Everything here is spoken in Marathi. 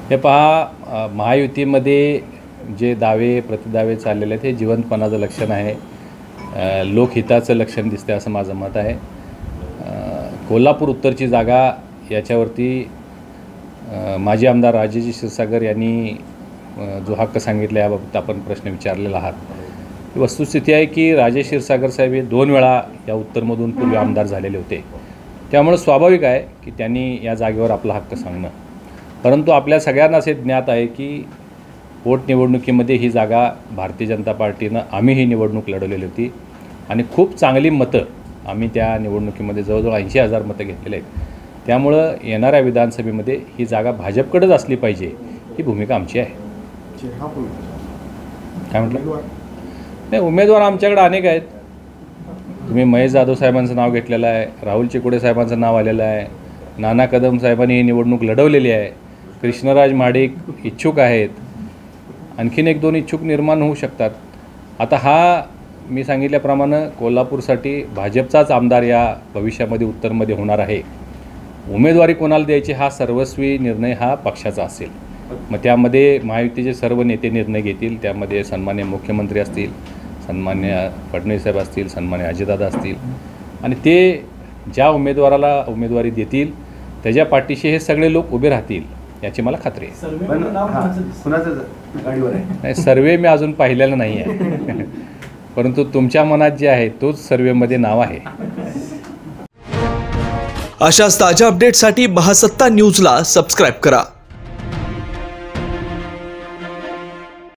हे पहा, महायुतीमध्ये जे दावे प्रतिदावे चाललेले आहेत हे जिवंतपणाचं लक्षण आहे, लोकहिताचं लक्षण दिसते असं माझं मत आहे। कोल्हापूर उत्तरची जागा याच्यावरती माजी आमदार राजेश क्षीरसागर यांनी जो हक्क सांगितला याबाबत आपण प्रश्न विचारलेला आहात। वस्तुस्थिती आहे की राजेश क्षीरसागर साहेब हे 2 वेळा या उत्तरमधून पूर्वी आमदार झालेले होते, त्यामुळे स्वाभाविक आहे की त्यांनी या जागेवर आपला हक्क सांगणं। परंतु आपल्या सगळ्यांनाच हे ज्ञात आहे की पोटनिवडणुकीमध्ये ही जागा भारतीय जनता पार्टीनं आम्ही ही निवडणूक लढवलेली होती आणि खूप चांगली मतं आम्ही त्या निवडणुकीमध्ये जवळजवळ 80,000 मतं घेतलेले आहेत। त्यामुळं येणाऱ्या विधानसभेमध्ये ही जागा भाजपकडेच असली पाहिजे ही भूमिका आमची आहे। काय म्हटलं? नाही, उमेदवार आमच्याकडे अनेक आहेत। तुम्ही महेश जाधव साहेबांचं नाव घेतलेलं आहे, राहुल चिकोडे साहेबांचं नाव आलेलं आहे, नाना कदम साहेबांनी ही निवडणूक लढवलेली आहे, कृष्णराज महाडिक इच्छुक आहेत, आणखीन 1-2 इच्छुक निर्माण होऊ शकतात। आता हा मी सांगितल्याप्रमाणे कोल्हापूरसाठी भाजपचाच आमदार या भविष्यामध्ये उत्तरमध्ये होणार आहे। उमेदवारी कोणाला द्यायची हा सर्वस्वी निर्णय हा पक्षाचा असेल। मग त्यामध्ये महायुतीचे सर्व नेते निर्णय घेतील, त्यामध्ये सन्मान्य मुख्यमंत्री असतील, सन्मान्य फडणवीस साहेब असतील, सन्मान्य अजितदादा असतील, आणि ते ज्या उमेदवाराला उमेदवारी देतील त्याच्या पाठीशी हे सगळे लोक उभे राहतील याची मला खात्री आहे। नाही, सर्वे मी अजून पाहिलेला नाही आहे, परंतु तुमच्या मनात जे आहे तोच सर्वेमध्ये नाव आहे। अशाच ताज्या अपडेटसाठी महासत्ता न्यूजला सबस्क्राइब करा।